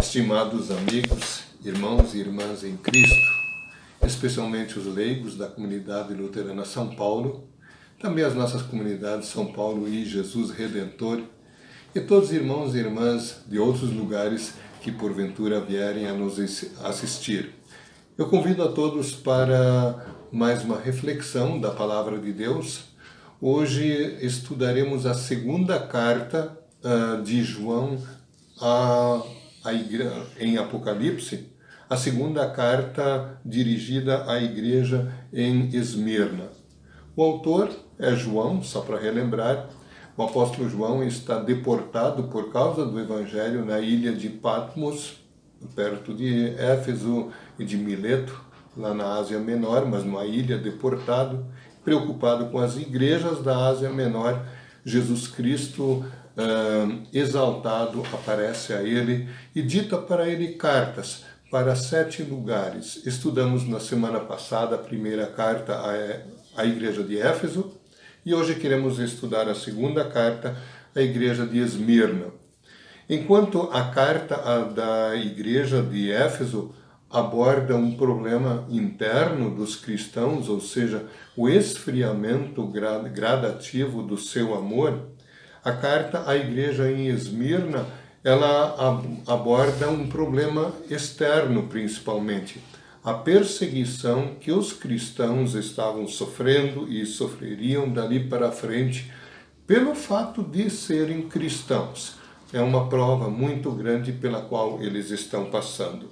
Estimados amigos, irmãos e irmãs em Cristo, especialmente os leigos da comunidade luterana São Paulo, também as nossas comunidades São Paulo e Jesus Redentor, e todos os irmãos e irmãs de outros lugares que porventura vierem a nos assistir. Eu convido a todos para mais uma reflexão da Palavra de Deus. Hoje estudaremos a segunda carta de João em Apocalipse, a segunda carta dirigida à igreja em Esmirna. O autor é João, só para relembrar. O apóstolo João está deportado por causa do evangelho na ilha de Patmos, perto de Éfeso e de Mileto, lá na Ásia Menor, mas numa ilha, deportado, preocupado com as igrejas da Ásia Menor. Jesus Cristo, exaltado, aparece a ele e dita para ele cartas para 7 lugares. Estudamos na semana passada a primeira carta à igreja de Éfeso e hoje queremos estudar a segunda carta à igreja de Esmirna. Enquanto a carta da igreja de Éfeso aborda um problema interno dos cristãos, ou seja, o esfriamento gradativo do seu amor, a carta à igreja em Esmirna, ela aborda um problema externo principalmente, a perseguição que os cristãos estavam sofrendo e sofreriam dali para frente pelo fato de serem cristãos. É uma prova muito grande pela qual eles estão passando.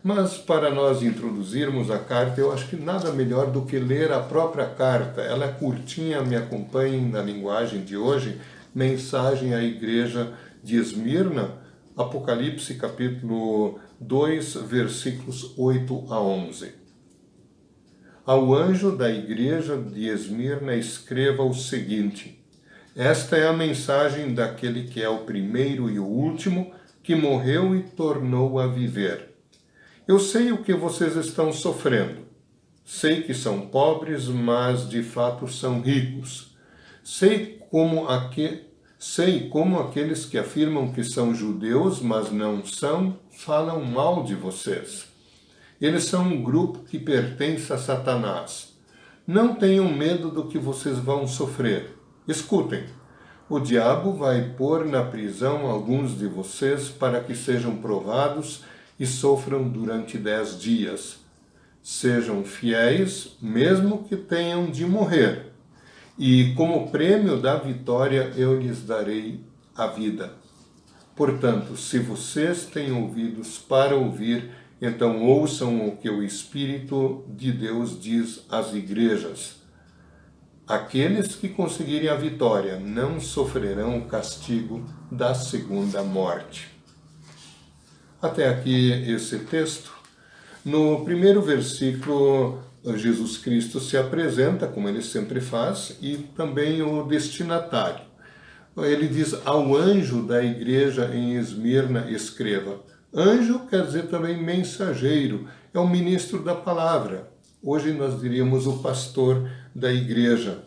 Mas para nós introduzirmos a carta, eu acho que nada melhor do que ler a própria carta. Ela é curtinha, me acompanhem na linguagem de hoje. Mensagem à igreja de Esmirna, Apocalipse capítulo 2, versículos 8 a 11. Ao anjo da igreja de Esmirna escreva o seguinte: esta é a mensagem daquele que é o primeiro e o último, que morreu e tornou a viver. Eu sei o que vocês estão sofrendo. Sei que são pobres, mas de fato são ricos. Sei como aqueles que afirmam que são judeus, mas não são, falam mal de vocês. Eles são um grupo que pertence a Satanás. Não tenham medo do que vocês vão sofrer. Escutem, o diabo vai pôr na prisão alguns de vocês para que sejam provados e sofram durante 10 dias. Sejam fiéis, mesmo que tenham de morrer. E como prêmio da vitória eu lhes darei a vida. Portanto, se vocês têm ouvidos para ouvir, então ouçam o que o Espírito de Deus diz às igrejas. Aqueles que conseguirem a vitória não sofrerão o castigo da segunda morte. Até aqui esse texto. No primeiro versículo, Jesus Cristo se apresenta, como ele sempre faz, e também o destinatário. Ele diz ao anjo da igreja em Esmirna, escreva. Anjo quer dizer também mensageiro, é o ministro da palavra. Hoje nós diríamos o pastor da igreja.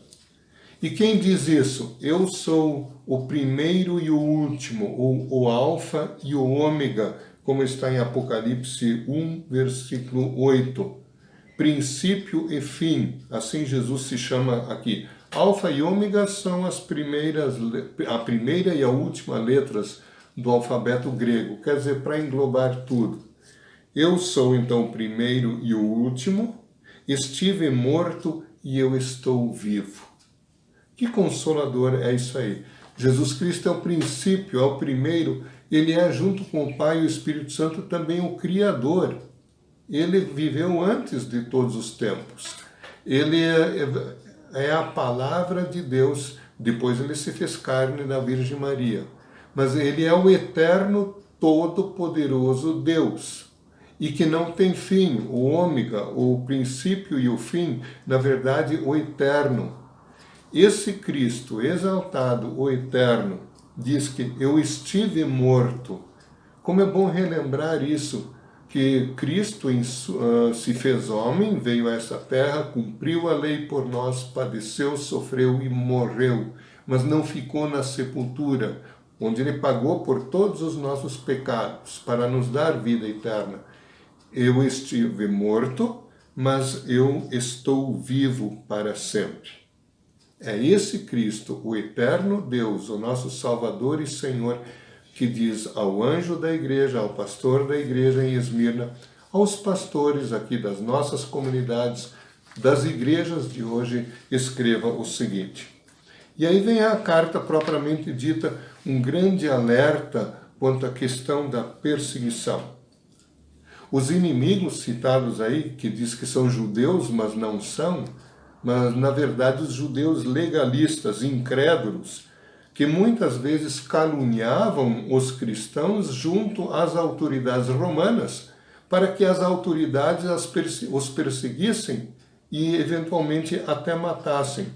E quem diz isso? Eu sou o primeiro e o último, o alfa e o ômega, como está em Apocalipse 1, versículo 8. Princípio e fim, assim Jesus se chama aqui. Alfa e ômega são a primeira e a última letras do alfabeto grego, quer dizer, para englobar tudo. Eu sou então o primeiro e o último, estive morto e eu estou vivo. Que consolador é isso aí. Jesus Cristo é o princípio, é o primeiro, ele é junto com o Pai e o Espírito Santo também o Criador. Ele viveu antes de todos os tempos. Ele é a palavra de Deus. Depois ele se fez carne da Virgem Maria. Mas ele é o eterno, todo-poderoso Deus. E que não tem fim. O ômega, o princípio e o fim, na verdade, o eterno. Esse Cristo exaltado, o eterno, diz que eu estive morto. Como é bom relembrar isso, que Cristo se fez homem, veio a essa terra, cumpriu a lei por nós, padeceu, sofreu e morreu, mas não ficou na sepultura. onde ele pagou por todos os nossos pecados para nos dar vida eterna. Eu estive morto, mas eu estou vivo para sempre. É esse Cristo, o eterno Deus, o nosso Salvador e Senhor, que diz ao anjo da igreja, ao pastor da igreja em Esmirna, aos pastores aqui das nossas comunidades, das igrejas de hoje, escreva o seguinte. E aí vem a carta propriamente dita, um grande alerta quanto à questão da perseguição. Os inimigos citados aí, que diz que são judeus, mas não são, mas na verdade os judeus legalistas, incrédulos, que muitas vezes caluniavam os cristãos junto às autoridades romanas, para que as autoridades os perseguissem e eventualmente até matassem.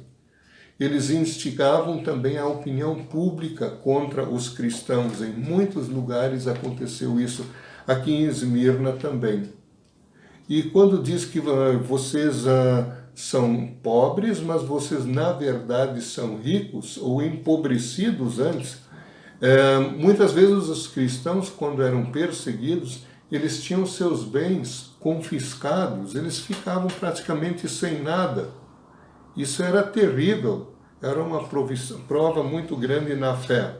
Eles instigavam também a opinião pública contra os cristãos. Em muitos lugares aconteceu isso, aqui em Esmirna também. E quando diz que vocês são pobres, mas vocês na verdade são ricos ou empobrecidos antes, muitas vezes os cristãos, quando eram perseguidos, eles tinham seus bens confiscados, eles ficavam praticamente sem nada. Isso era terrível, era uma prova muito grande na fé.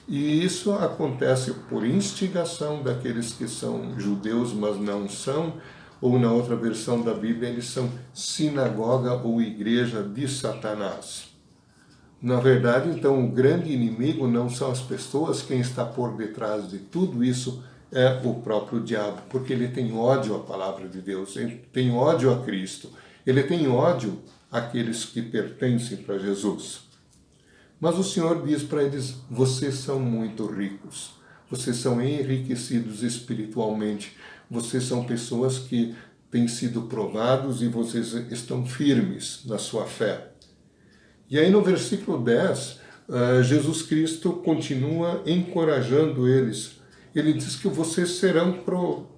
E isso acontece por instigação daqueles que são judeus, mas não são, ou na outra versão da Bíblia, eles são sinagoga ou igreja de Satanás. Na verdade, então, o grande inimigo não são as pessoas, quem está por detrás de tudo isso é o próprio diabo, porque ele tem ódio à palavra de Deus, ele tem ódio a Cristo, ele tem ódio àqueles que pertencem para Jesus. Mas o Senhor diz para eles, vocês são muito ricos, vocês são enriquecidos espiritualmente, vocês são pessoas que têm sido provados e vocês estão firmes na sua fé. E aí no versículo 10, Jesus Cristo continua encorajando eles. Ele diz que vocês serão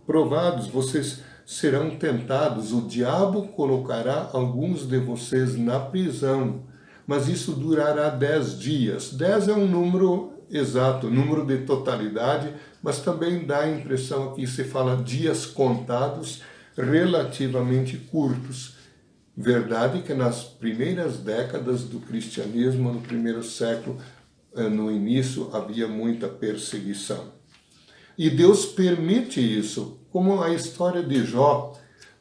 provados, vocês serão tentados, o diabo colocará alguns de vocês na prisão, mas isso durará 10 dias. 10 é um número exato, número de totalidade, mas também dá a impressão que se fala dias contados, relativamente curtos. Verdade que nas primeiras décadas do cristianismo, no primeiro século, no início, havia muita perseguição. E Deus permite isso, como a história de Jó.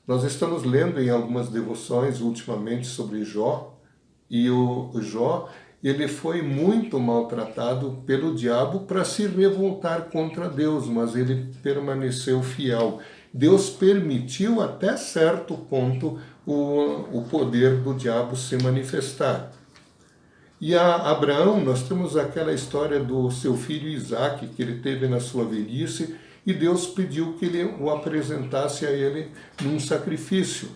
Nós estamos lendo em algumas devoções ultimamente sobre Jó, e o Jó, ele foi muito maltratado pelo diabo para se revoltar contra Deus, mas ele permaneceu fiel. Deus permitiu até certo ponto o poder do diabo se manifestar. E a Abraão, nós temos aquela história do seu filho Isaque, que ele teve na sua velhice, e Deus pediu que ele o apresentasse a ele num sacrifício.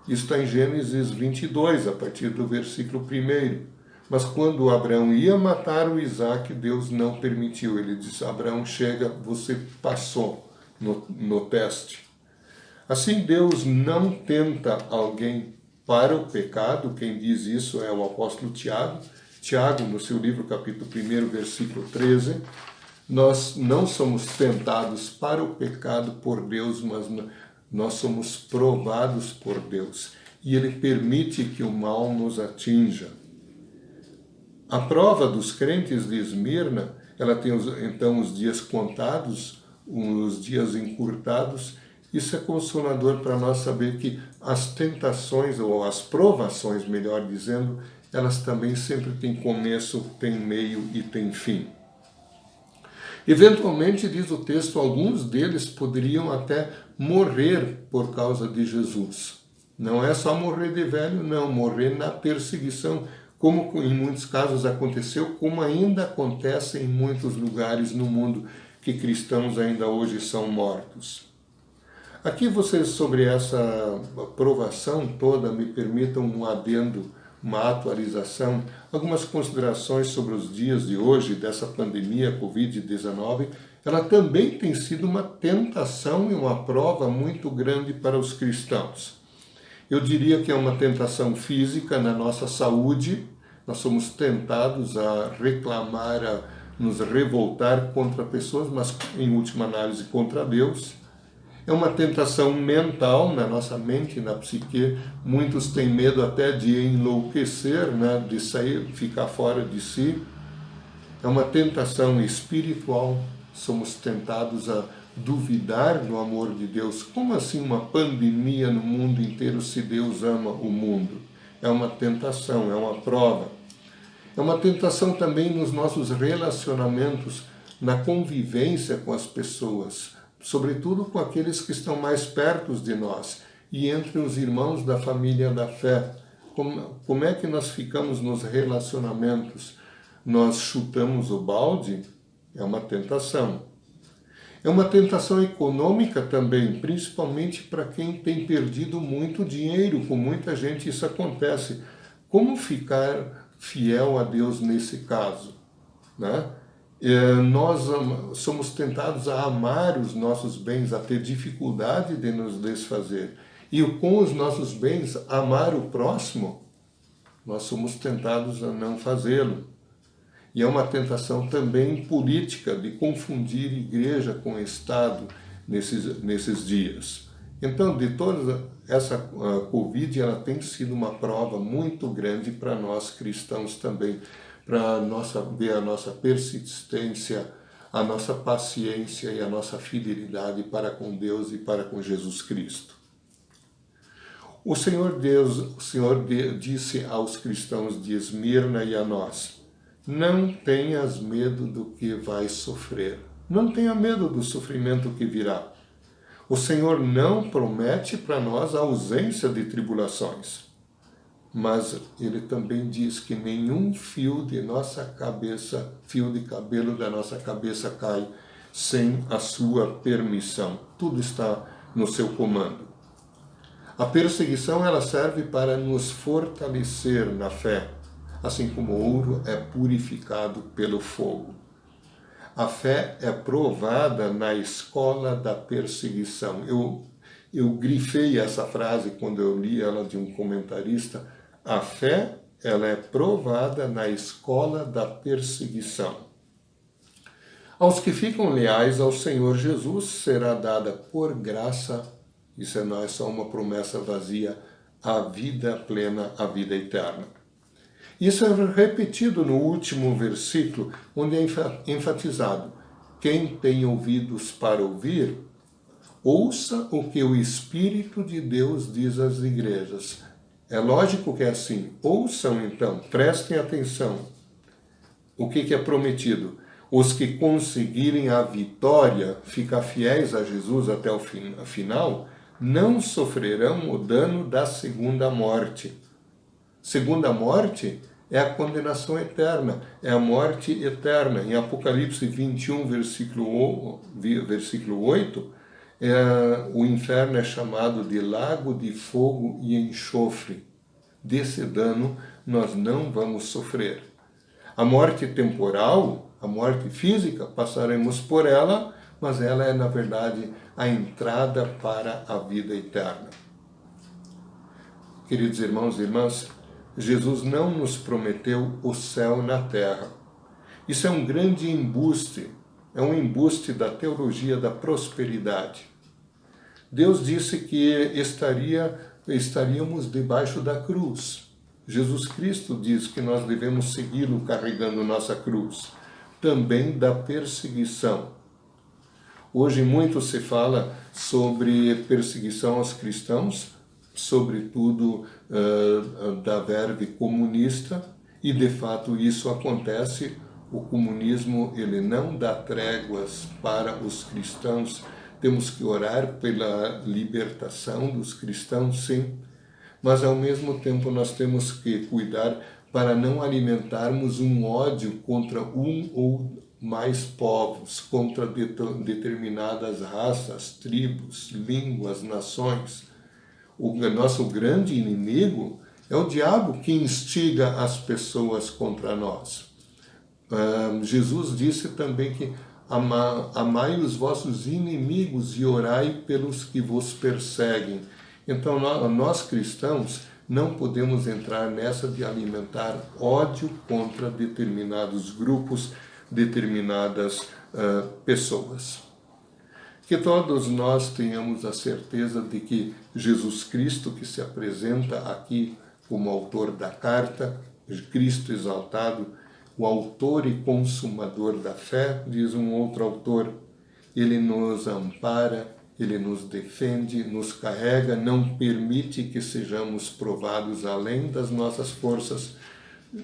Isso está em Gênesis 22, a partir do versículo 1. Mas quando Abraão ia matar o Isaque, Deus não permitiu. Ele disse, Abraão, chega, você passou no teste. Assim, Deus não tenta alguém para o pecado. Quem diz isso é o apóstolo Tiago. Tiago, no seu livro, capítulo 1, versículo 13. Nós não somos tentados para o pecado por Deus, mas nós somos provados por Deus. E Ele permite que o mal nos atinja. A prova dos crentes de Esmirna, ela tem então os dias contados, os dias encurtados. Isso é consolador para nós saber que as tentações, ou as provações, melhor dizendo, elas também sempre têm começo, têm meio e têm fim. Eventualmente, diz o texto, alguns deles poderiam até morrer por causa de Jesus. Não é só morrer de velho, não, morrer na perseguição, como em muitos casos aconteceu, como ainda acontece em muitos lugares no mundo, que cristãos ainda hoje são mortos. Aqui vocês, sobre essa provação toda, me permitam um adendo, uma atualização, algumas considerações sobre os dias de hoje, dessa pandemia Covid-19. Ela também tem sido uma tentação e uma prova muito grande para os cristãos. Eu diria que é uma tentação física na nossa saúde. Nós somos tentados a reclamar nos revoltar contra pessoas, mas em última análise contra Deus. É uma tentação mental, na nossa mente, na psique. Muitos têm medo até de enlouquecer, né? De sair, ficar fora de si. É uma tentação espiritual. Somos tentados a duvidar do amor de Deus. Como assim uma pandemia no mundo inteiro se Deus ama o mundo? É uma tentação, é uma prova. É uma tentação também nos nossos relacionamentos, na convivência com as pessoas, sobretudo com aqueles que estão mais perto de nós e entre os irmãos da família da fé. Como é que nós ficamos nos relacionamentos? Nós chutamos o balde? É uma tentação. É uma tentação econômica também, principalmente para quem tem perdido muito dinheiro. Com muita gente isso acontece. Como ficar fiel a Deus nesse caso, né? Nós somos tentados a amar os nossos bens, a ter dificuldade de nos desfazer. E com os nossos bens, amar o próximo, nós somos tentados a não fazê-lo. E é uma tentação também política de confundir igreja com Estado nesses dias. Então, de toda essa Covid, ela tem sido uma prova muito grande para nós cristãos também, para ver a nossa persistência, a nossa paciência e a nossa fidelidade para com Deus e para com Jesus Cristo. O Senhor disse aos cristãos de Esmirna e a nós: não tenhas medo do que vais sofrer. Não tenha medo do sofrimento que virá. O Senhor não promete para nós a ausência de tribulações, mas Ele também diz que nenhum fio de cabelo da nossa cabeça cai sem a sua permissão. Tudo está no seu comando. A perseguição ela serve para nos fortalecer na fé, assim como o ouro é purificado pelo fogo. A fé é provada na escola da perseguição. Eu grifei essa frase quando eu li ela de um comentarista. A fé, ela é provada na escola da perseguição. Aos que ficam leais ao Senhor Jesus será dada por graça, isso não é só uma promessa vazia, a vida plena, a vida eterna. Isso é repetido no último versículo, onde é enfatizado: quem tem ouvidos para ouvir, ouça o que o Espírito de Deus diz às igrejas. É lógico que é assim. Ouçam então, prestem atenção. O que é prometido? Os que conseguirem a vitória, ficar fiéis a Jesus até o final, não sofrerão o dano da segunda morte. Segunda morte é a condenação eterna, é a morte eterna. Em Apocalipse 21, versículo 8, o inferno é chamado de lago de fogo e enxofre. Desse dano nós não vamos sofrer. A morte temporal, a morte física, passaremos por ela, mas ela é, na verdade, a entrada para a vida eterna. Queridos irmãos e irmãs, Jesus não nos prometeu o céu na terra. Isso é um grande embuste, é um embuste da teologia da prosperidade. Deus disse que estaríamos debaixo da cruz. Jesus Cristo diz que nós devemos segui-lo carregando nossa cruz, também da perseguição. Hoje muito se fala sobre perseguição aos cristãos, sobretudo da verve comunista, e de fato isso acontece. O comunismo ele não dá tréguas para os cristãos. Temos que orar pela libertação dos cristãos, sim, mas ao mesmo tempo nós temos que cuidar para não alimentarmos um ódio contra um ou mais povos, contra determinadas raças, tribos, línguas, nações. O nosso grande inimigo é o diabo que instiga as pessoas contra nós. Jesus disse também que amai os vossos inimigos e orai pelos que vos perseguem. Então nós cristãos não podemos entrar nessa de alimentar ódio contra determinados grupos, determinadas pessoas. Que todos nós tenhamos a certeza de que Jesus Cristo, que se apresenta aqui como autor da carta, Cristo exaltado, o autor e consumador da fé, diz um outro autor, ele nos ampara, ele nos defende, nos carrega, não permite que sejamos provados além das nossas forças,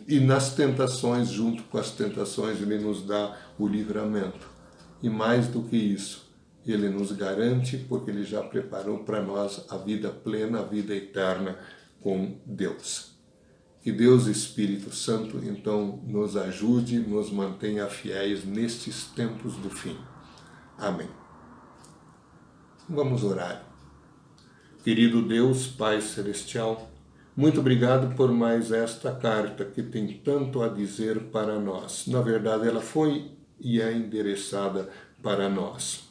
e nas tentações, junto com as tentações, ele nos dá o livramento. E mais do que isso, ele nos garante, porque ele já preparou para nós a vida plena, a vida eterna com Deus. Que Deus Espírito Santo, então, nos ajude, nos mantenha fiéis nestes tempos do fim. Amém. Vamos orar. Querido Deus, Pai Celestial, muito obrigado por mais esta carta que tem tanto a dizer para nós. Na verdade, ela foi e é endereçada para nós.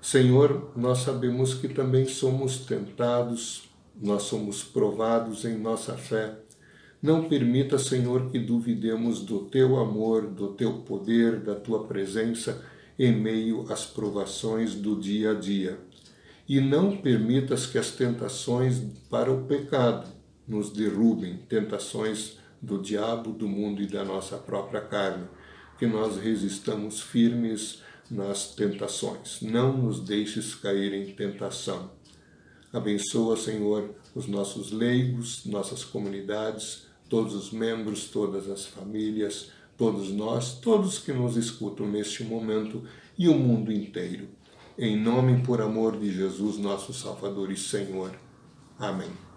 Senhor, nós sabemos que também somos tentados, nós somos provados em nossa fé. Não permita, Senhor, que duvidemos do Teu amor, do Teu poder, da Tua presença em meio às provações do dia a dia. E não permitas que as tentações para o pecado nos derrubem, tentações do diabo, do mundo e da nossa própria carne. Que nós resistamos firmes nas tentações. Não nos deixes cair em tentação. Abençoa, Senhor, os nossos leigos, nossas comunidades, todos os membros, todas as famílias, todos nós, todos que nos escutam neste momento e o mundo inteiro. Em nome e por amor de Jesus, nosso Salvador e Senhor. Amém.